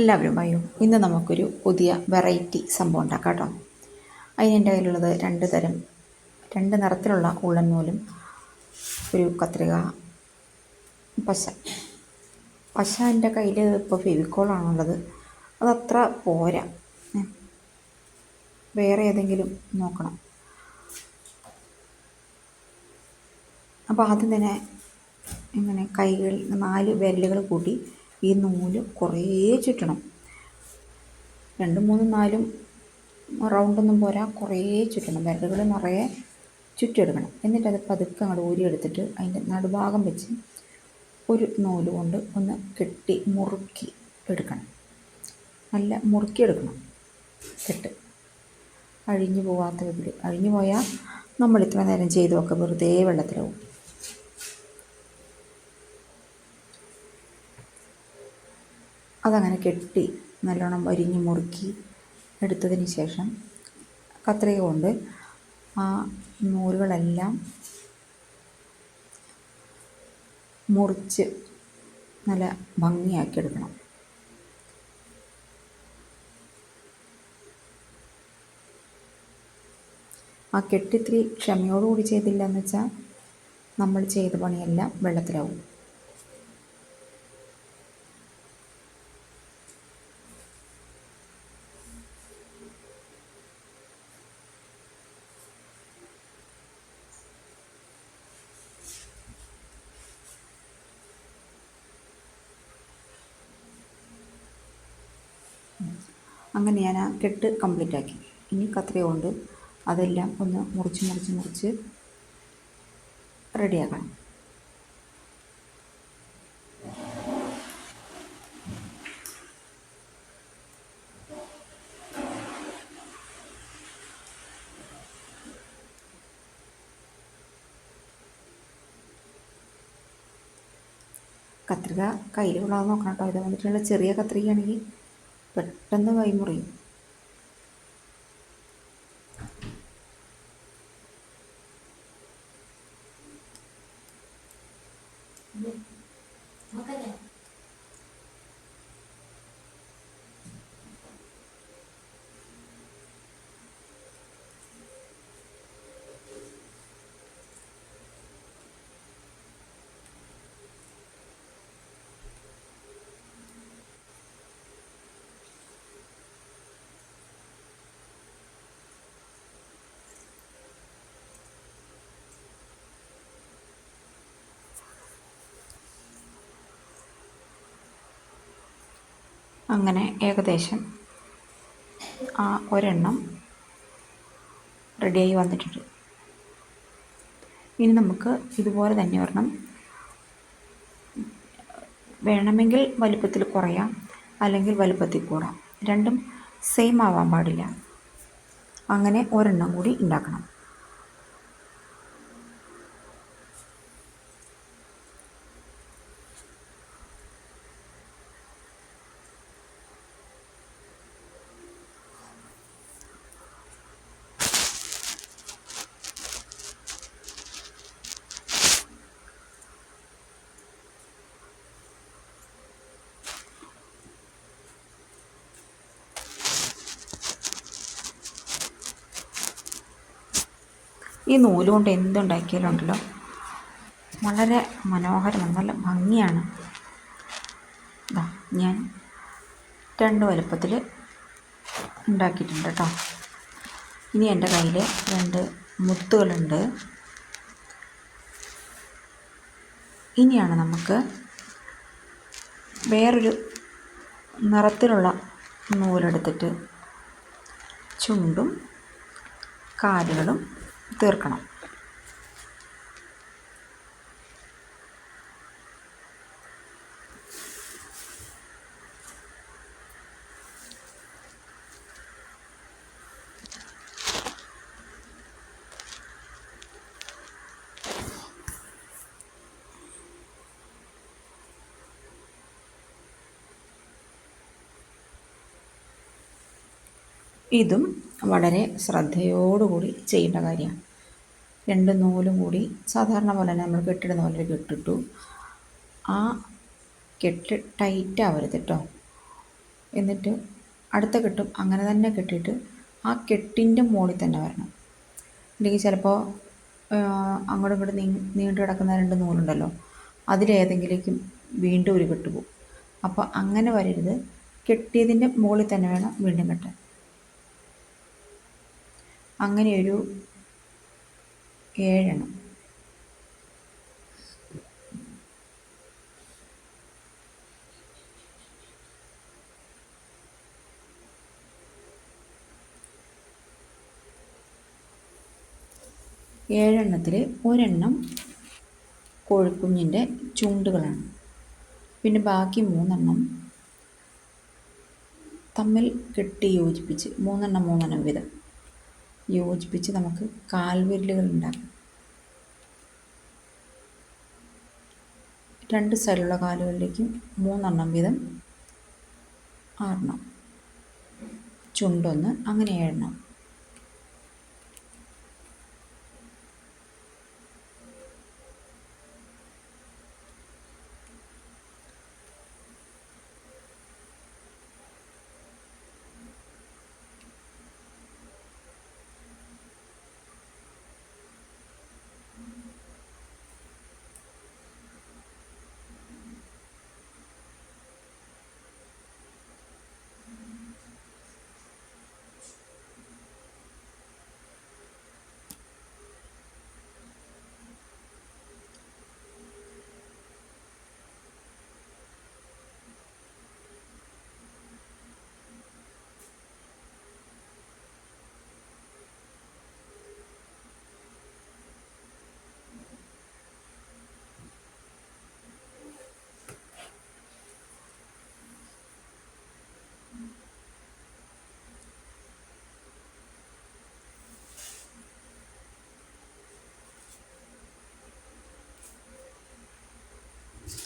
എല്ലാവരും പറയൂ, ഇന്ന് നമുക്കൊരു പുതിയ വെറൈറ്റി സംഭവം ഉണ്ടാക്കാം കേട്ടോ. അതിന് എൻ്റെ കയ്യിലുള്ളത് രണ്ട് നിറത്തിലുള്ള ഉള്ളൻ നൂലും, ഒരു കത്രിക, പശ എൻ്റെ കയ്യിൽ ഇപ്പോൾ ഫെവിക്കോളാണുള്ളത്. അതത്ര പോരാ, വേറെ ഏതെങ്കിലും നോക്കണം. അപ്പോൾ ആദ്യം തന്നെ ഇങ്ങനെ കൈകൾ 4 വിരലുകൾ കൂട്ടി ഈ നൂല് കുറേ ചുറ്റണം. 2, 3, 4 റൗണ്ടൊന്നും പോരാ, കുറേ ചുറ്റണം. വിരലുകൾ നിറയെ ചുറ്റിയെടുക്കണം. എന്നിട്ട് അത് പതുക്കെ അങ്ങോട്ട് ഊരിയെടുത്തിട്ട് അതിൻ്റെ നടുഭാഗം വെച്ച് ഒരു നൂല് കൊണ്ട് ഒന്ന് കെട്ടി മുറുക്കി എടുക്കണം. നല്ല മുറുക്കിയെടുക്കണം. കെട്ട് അഴിഞ്ഞു പോകാത്ത വിധത്തിൽ. അഴിഞ്ഞു പോയാൽ നമ്മൾ ഇത്ര നേരം ചെയ്തതൊക്കെ വെറുതെ വെള്ളത്തിലാവും. അതങ്ങനെ കെട്ടി നല്ലോണം വരിഞ്ഞ് മുറുക്കി എടുത്തതിന് ശേഷം കത്രിക കൊണ്ട് ആ നൂലുകളെല്ലാം മുറിച്ച് നല്ല ഭംഗിയാക്കി എടുക്കണം. ആ കെട്ടിത്തിരി ക്ഷമയോടുകൂടി ചെയ്തില്ല എന്ന് വെച്ചാൽ നമ്മൾ ചെയ്ത പണിയെല്ലാം വെള്ളത്തിലാവും. അങ്ങനെ ഞാൻ ആ കെട്ട് കംപ്ലീറ്റ് ആക്കി. ഇനി കത്രിക കൊണ്ട് അതെല്ലാം ഒന്ന് മുറിച്ച് റെഡിയാക്കണം. കത്രിക കയ്യിൽ കൊള്ളാതെ നോക്കണം കേട്ടോ. ഇത് വന്നിട്ടുള്ള ചെറിയ കത്രികയാണെങ്കിൽ പെട്ടെന്ന് കൈ മുറിയും. അങ്ങനെ ഏകദേശം ആ ഒരെണ്ണം റെഡിയായി വന്നിട്ടുണ്ട്. ഇനി നമുക്ക് ഇതുപോലെ തന്നെ ഒരെണ്ണം വേണമെങ്കിൽ വലുപ്പത്തിൽ കുറയാം, അല്ലെങ്കിൽ വലുപ്പത്തിൽ കൂടാം. രണ്ടും സെയിം ആവാൻ പാടില്ല. അങ്ങനെ ഒരെണ്ണം കൂടി ഉണ്ടാക്കണം. ഈ നൂല് കൊണ്ട് എന്തുണ്ടാക്കിയാലും ഉണ്ടല്ലോ വളരെ മനോഹരമാണ്, നല്ല ഭംഗിയാണ്. ഇതാ ഞാൻ 2 വലുപ്പത്തിൽ ഉണ്ടാക്കിയിട്ടുണ്ട് കേട്ടോ. ഇനി എൻ്റെ കയ്യിൽ 2 മുത്തുകളുണ്ട്. ഇനിയാണ് നമുക്ക് വേറൊരു നിറത്തിലുള്ള നൂലെടുത്തിട്ട് ചുണ്ടും കാലുകളും തീർക്കണം. ഇതും വളരെ ശ്രദ്ധയോടുകൂടി ചെയ്യേണ്ട കാര്യമാണ്. 2 നൂലും കൂടി സാധാരണ പോലെ തന്നെ നമ്മൾ കെട്ടിടുന്ന പോലെ കെട്ടിട്ടു. ആ കെട്ട് ടൈറ്റ് ആവരുത് കേട്ടോ. എന്നിട്ട് അടുത്ത കെട്ടും അങ്ങനെ തന്നെ കെട്ടിയിട്ട് ആ കെട്ടിൻ്റെ മുകളിൽ തന്നെ വരണം. അല്ലെങ്കിൽ ചിലപ്പോൾ അങ്ങോട്ടും ഇങ്ങോട്ടും നീണ്ടു കിടക്കുന്ന രണ്ട് നൂലുണ്ടല്ലോ, അതിലേതെങ്കിലേക്കും വീണ്ടും ഒരു കെട്ട് പോകും. അപ്പോൾ അങ്ങനെ വരരുത്, കെട്ടിയതിൻ്റെ മുകളിൽ തന്നെ വേണം വീണ്ടും കെട്ടാൻ. അങ്ങനെയൊരു 7 എണ്ണം. ഏഴെണ്ണത്തിൽ ഒരെണ്ണം കോഴിക്കുഞ്ഞിൻ്റെ ചുണ്ടുകളാണ്. പിന്നെ ബാക്കി 3 തമ്മിൽ കെട്ടി യോജിപ്പിച്ച് 3 വീതം യോജിപ്പിച്ച് നമുക്ക് കാൽവിരലുകൾ ഉണ്ടാക്കാം. 2 സൈഡിലുള്ള കാലുകളിലേക്കും 3 വീതം 6, ചുണ്ടൊന്ന്, അങ്ങനെ 7.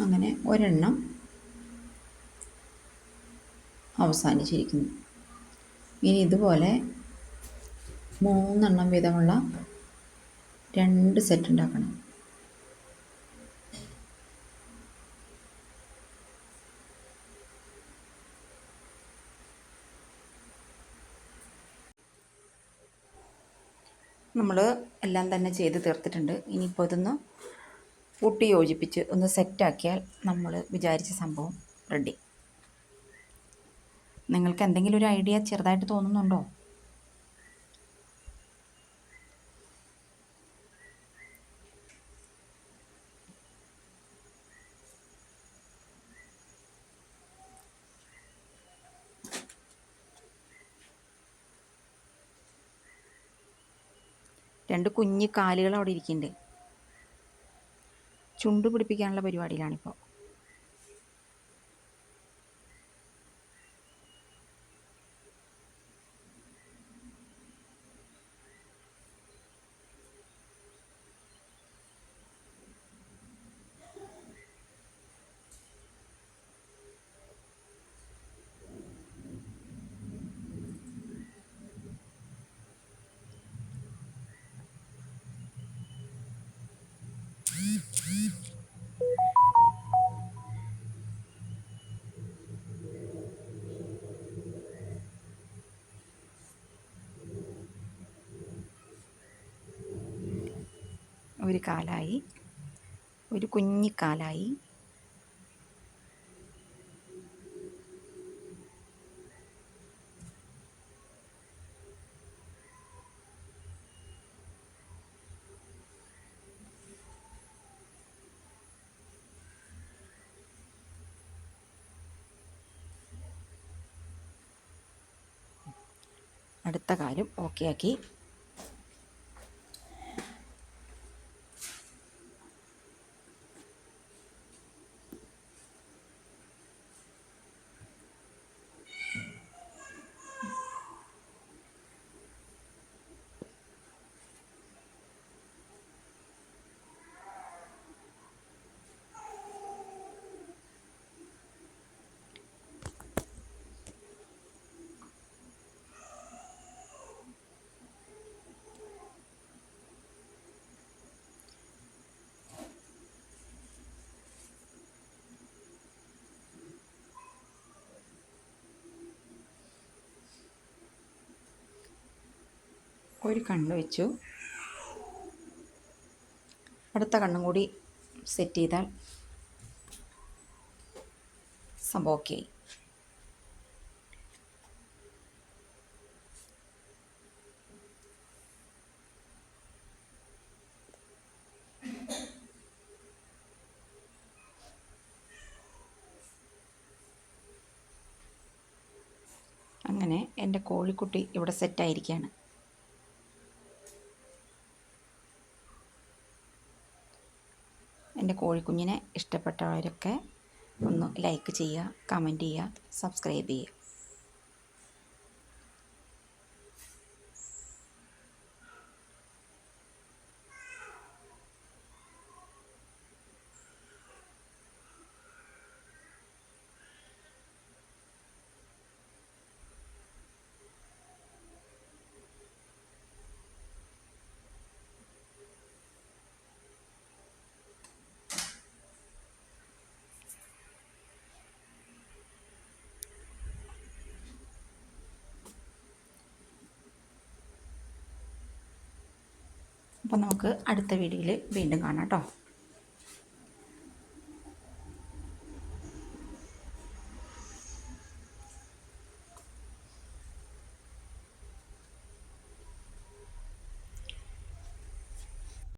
അങ്ങനെ ഒരെണ്ണം അവസാനിച്ചിരിക്കുന്നു. ഇനി ഇതുപോലെ 3 വീതമുള്ള 2 സെറ്റ് ഉണ്ടാക്കണം. നമ്മൾ എല്ലാം തന്നെ ചെയ്ത് തീർത്തിട്ടുണ്ട്. ഇനിയിപ്പോൾ ഇതൊന്ന് കൂട്ടി യോജിപ്പിച്ച് ഒന്ന് സെറ്റാക്കിയാൽ നമ്മൾ വിചാരിച്ച സംഭവം റെഡി. നിങ്ങൾക്ക് എന്തെങ്കിലും ഒരു ഐഡിയ ചെറുതായിട്ട് തോന്നുന്നുണ്ടോ? രണ്ട് കുഞ്ഞി കാലുകൾ അവിടെ ഇരിക്കുന്നുണ്ട്. ചുണ്ട് പിടിപ്പിക്കാനുള്ള പരിപാടിയിലാണിപ്പോൾ. ഒരു കാലായി, ഒരു കുഞ്ഞിക്കാലായി. അടുത്ത കാലും ഓക്കെ ആക്കി. ഒരു കണ്ണ് വെച്ചു. അടുത്ത കണ്ണും കൂടി സെറ്റ് ചെയ്താൽ സംഭവം ഓക്കെ. അങ്ങനെ എൻ്റെ കോഴിക്കുട്ടി ഇവിടെ സെറ്റായിരിക്കുകയാണ്. എൻ്റെ കോഴിക്കുഞ്ഞിനെ ഇഷ്ടപ്പെട്ടവരൊക്കെ ഒന്ന് ലൈക്ക് ചെയ്യുക, കമൻറ്റ് ചെയ്യുക, സബ്സ്ക്രൈബ് ചെയ്യുക. അപ്പോൾ നമുക്ക് അടുത്ത വീഡിയോയിൽ വീണ്ടും കാണാം കേട്ടോ.